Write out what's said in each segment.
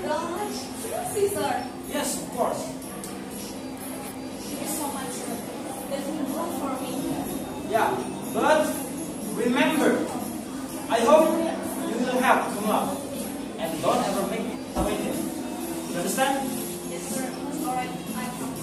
gosh, Caesar. Yes, of course. Thank you so much. That will go for me. Yeah, but remember, I hope you will have to come up and don't ever make me disappointed. You understand? Yes, sir. Alright, I come.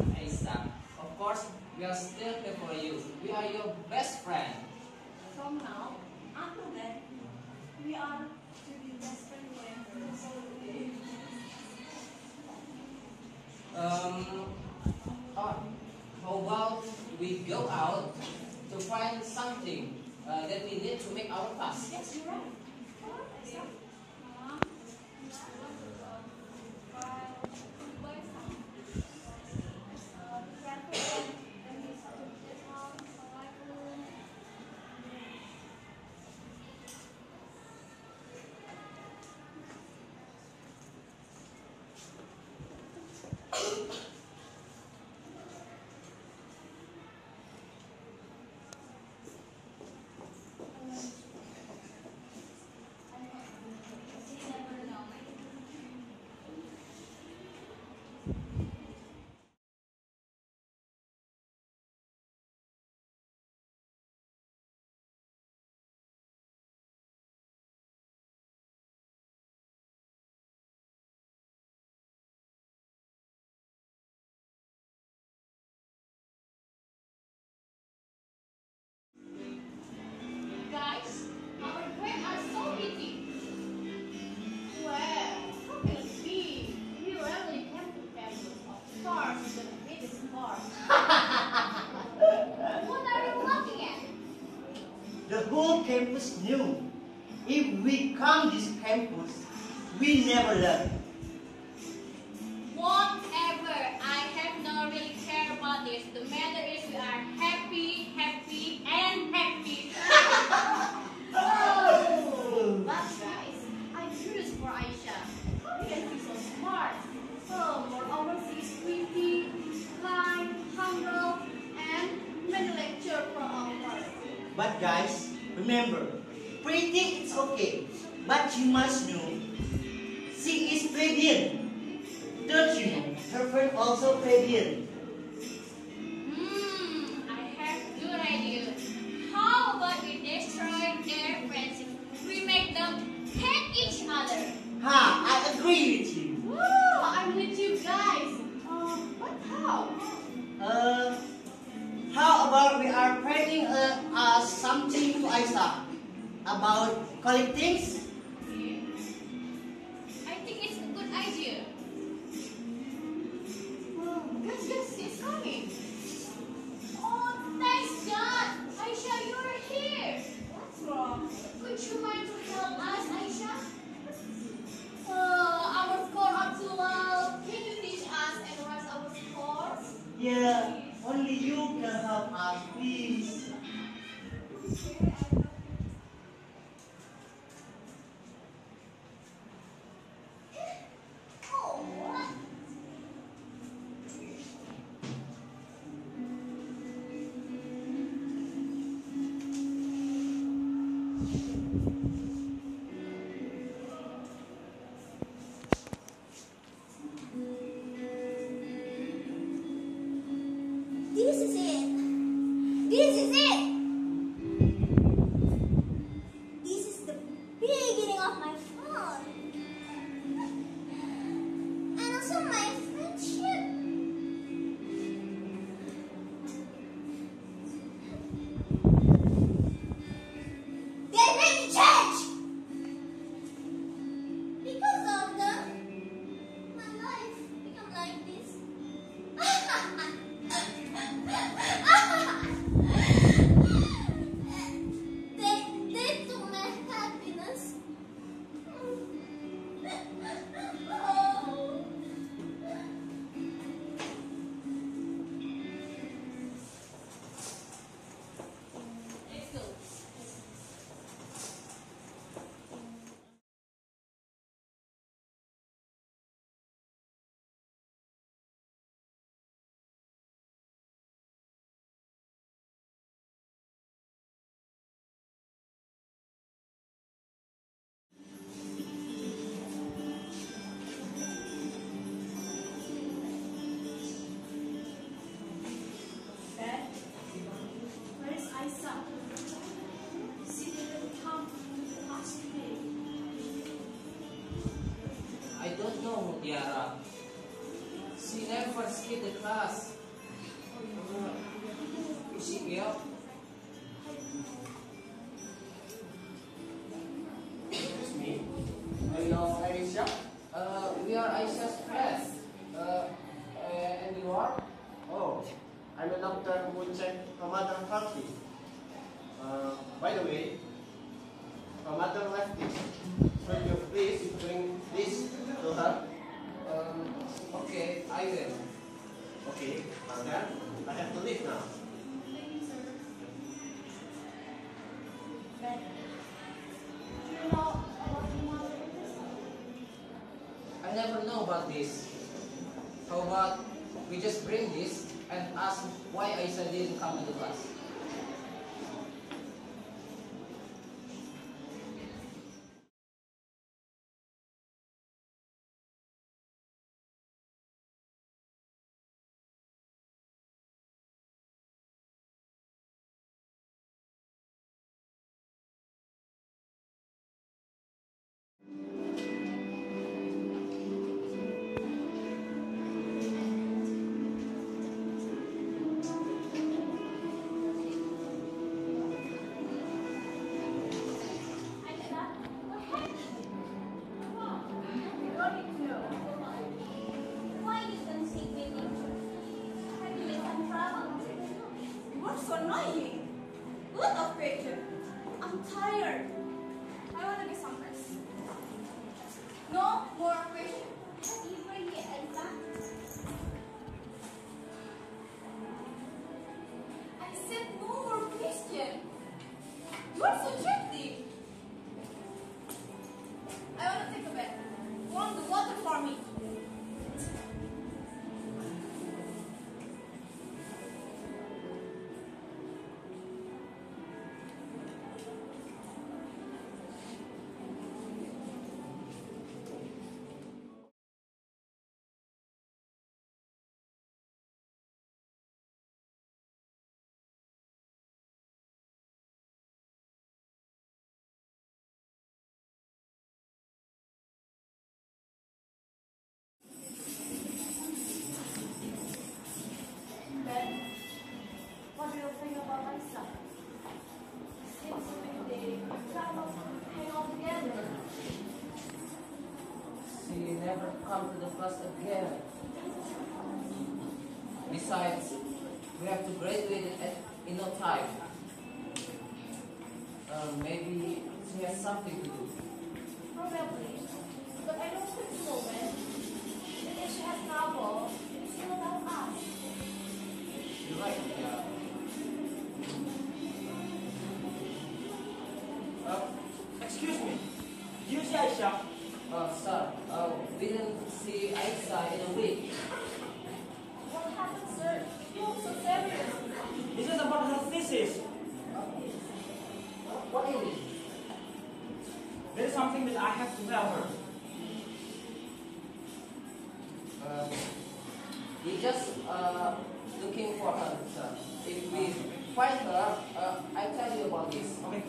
Aisa, of course, we are still here for you. We are your best friend. From now, after that, we are to be best friend forever. So, How about we go out to find something that we need to make our class? yes, you're right. Aisa. Guys, our grades are so pretty. Well, how can it be? We rarely came to campus. Of course, the greatest part. What are you looking at? The whole campus knew if we come this campus, we never learn. Whatever, I have no really care about this. The matter is we are happy, happy, and happy. Oh, but guys, I'm curious for Aisha. How can she be so smart? Oh, moreover, she is pretty, kind, humble, and many lecture from our work. But guys, remember, pretty is okay, but you must know, she is plebeian. Don't you know, her friend also plebeian. I have good idea. How about we destroy their friendship? We make them hate each other. Ha, I agree with you. Woo, I'm with you guys. But how? How about we are planning something to Aisa about collecting? I think it's a good idea. Yes, it's coming. Oh, thanks God. Aisha, you're here. What's wrong? Could you mind to help us, Aisha? Our scores are too low. Can you teach us and raise our scores? Yeah, only you can help us, please. Oh, what? This is it. This is it. This is the beginning of my fun. And also my friendship. They made me change. Because of them, my life become like this. class. You seek me out? Excuse me. Are you Aisha? We are Aisha's class. And you are? Oh, I'm a doctor who will check her mother heartbeat. By the way, her mother left it. Will you please bring this to her? Okay, I will. Okay, and then I have to leave now. Thank you, sir. Ben, do you know about the mother of this? I never know about this. How about we just bring this and ask why Aisha didn't come to the class? Aisha, what happened? Come on, you don't need to know. Why you don't speak with me? Have you made some trouble? What's so annoying? Look up, Rachel. I'm tired. I want to get some rest. No more question. Have you bring it, Elsa? I said no more question. You are so tricky. I want to take a bath. Want the water for me? Ben, what do you think about Aisha? Since they travel, hang out together. She never come to the class again. Besides, we have to graduate in no time. Maybe she has something to do. Probably, but I don't think so, Ben. And if she has trouble, it's still about us. You're right, yeah. Excuse me. Do you see Aisha? Sir, we didn't see Aisha in a week. What happened, sir? You look so serious. This is about her thesis. What is it? There is something that I have to tell her. We just looking for her, sir. If we find her, I'll tell you about this. Okay.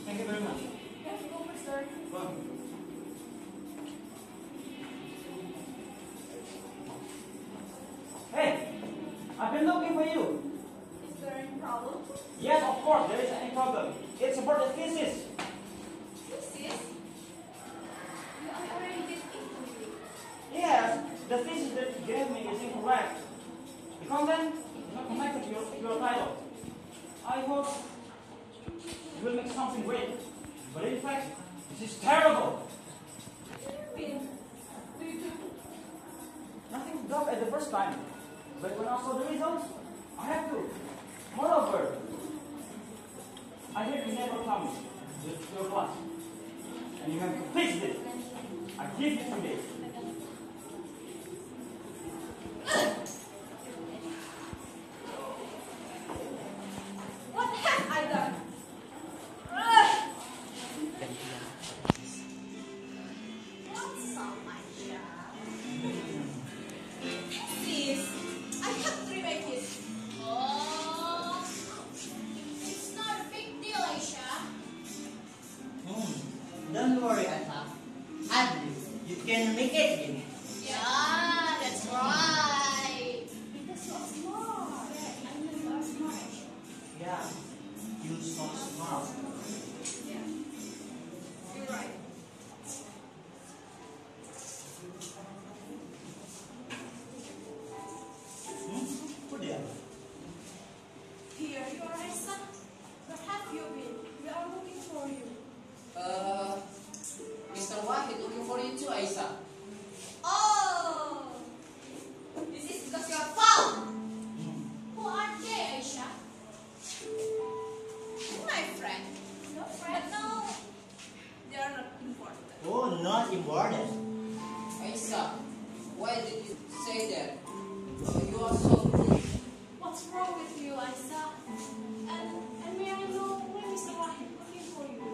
Thank you very much. You have to go first, sir. Well, hey, I've been looking for you. Is there any problem? Yes, of course, there is any problem. It's about the thesis. Thesis? I already did it. Yes, the thesis that you gave me is incorrect. The content is not connected to your title. I hope you will make something great. But in fact, this is terrible. Nothing to drop at the first time. But when I saw the results, I have to. Moreover, I heard you never come to your class. And you have to fix this. I give you 2 days. What have I done? What's up, Aisha? Please, I have to remake it. Oh, it's not a big deal, Aisha. Don't worry, Ata. At least you can make wrong with you, Isa? And may I know when Mr. Wahid looking for you?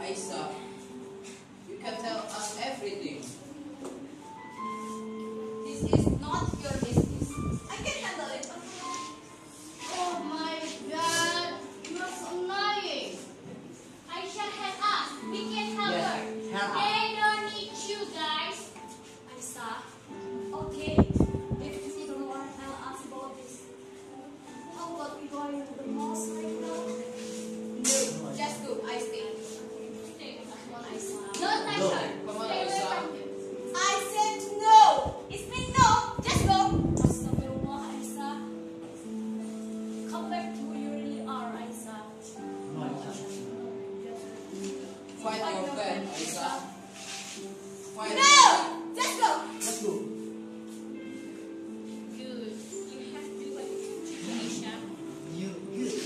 Aisa, you can tell us everything. This is not your business. I can handle it. Oh my god, you are so annoying. Aisha had us. We can help Yes, her. help us. They don't need you guys. Isa, okay. If you don't want to tell us about this, how about we go into the mosque right now? No, just go. I stay. Stay. Come on, Isa. No, Aisha. Come on, Stay away Aisha. from him. I said no. It's been no. Just go. Astaghfirullah, Isa. Come back to who you really are, Isa. No, Aisha. Fight your bed, Aisa. Fight No! your bed. Just go. Let's go. Good. You have to do what you do, Aisha. You good.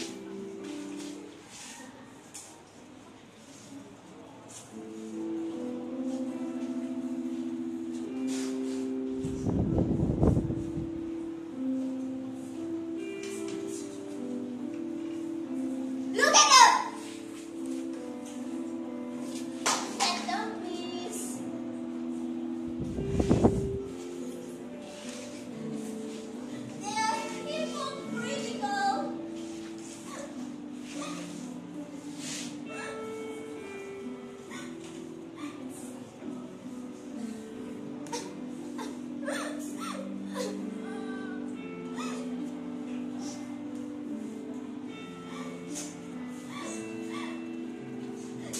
Look at them. Let them, please. They are hypocritical.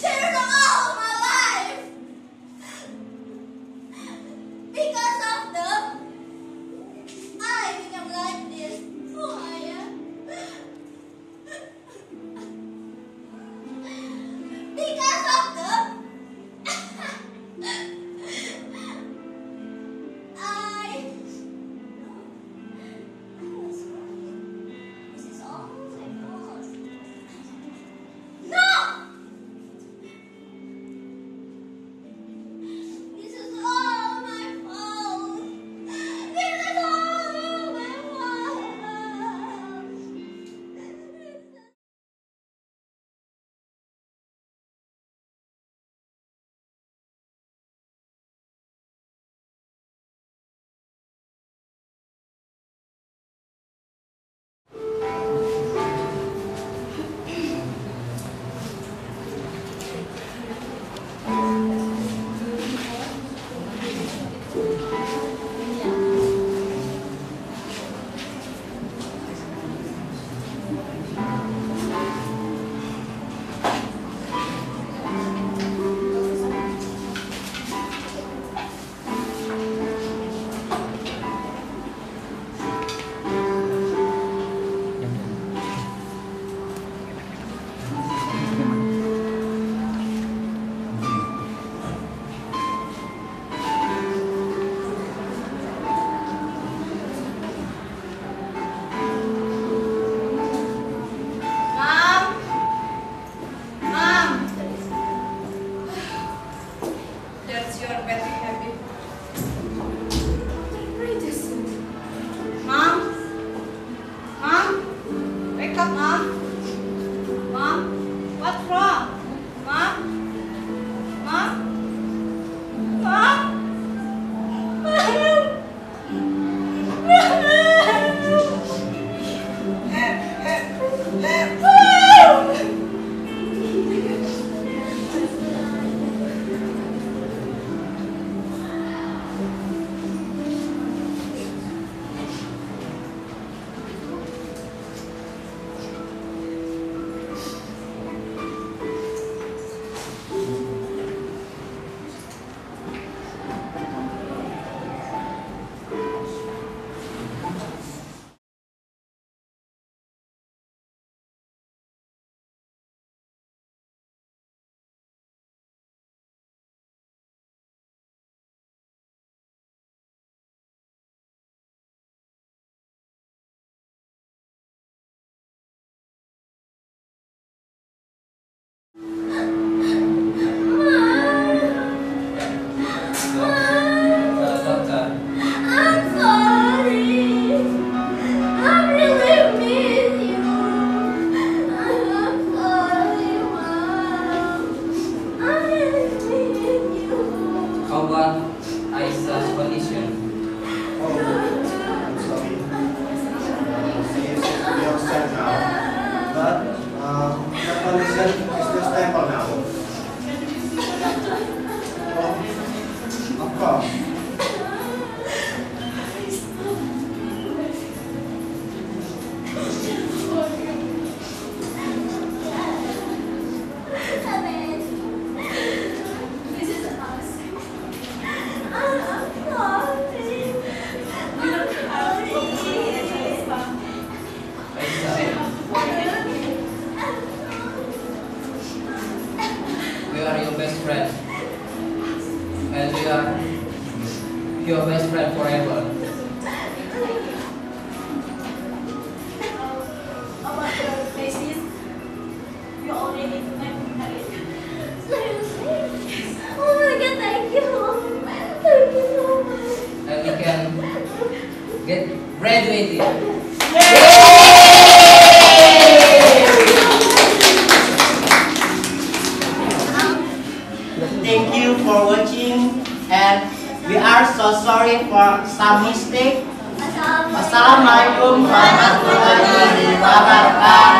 They're all my life. Because of them, I become like this. Why? Because of them, This is all my fault. No! This is all my fault. This is all my fault. Mom! Mom! That's your bad habit. Read this. Mom? Mom? Wake up, Mom. Mom? What's wrong? Mom? Mom? Mom? baby. Thank you for watching, and we are so sorry for some mistake. Wassalamualaikum warahmatullahi wabarakatuh.